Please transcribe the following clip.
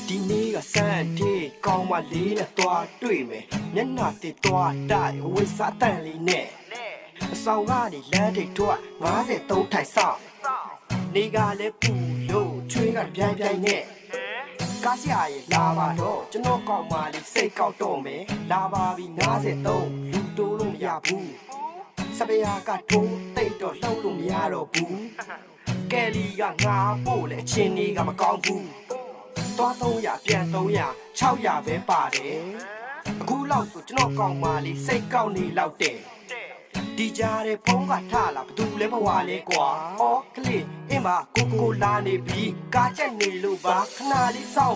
ဒီနေ့ကစမ်းတီကောင်းမလေးနဲ့တွားတွေ့မယ်မျက်နှာတစ်တွားတိုက်ဝစ်စားတန်လေးနဲ့အဆောင်ကနေလမ်းထိပ်ထွက်53ထိုင်ဆောင်နေကလည်းပူလို့ချွေးကပြိုင်ပြိုင်နဲ့ကားစရာရဲ့လာပါတော့ကျွန်တော်ကောင်းမလေးစိတ်ကောက်တော့မယ်လာပါပြီ53လူတိုးလို့မရဘူးစပယ်ကတိုးတိတ်တော့လှုပ်လို့မရတော့ဘူးကယ်လီကငါပို့လေအချင်းကြီးကမကောင်းဘူးသွား300ပြန်300 600ပဲပါတယ်အခုလောက်ဆိုကျွန်တော်ကောင်းပါလေစိတ်ကောက်နေလောက်တဲ့ဒီကြားတဲ့ဖုံးကထလာဘသူလဲဘဝလဲကွာအော်ကလေးအင်းမကိုလာနေပြီကားချက်နေလို့ပါခဏလေးစောင့်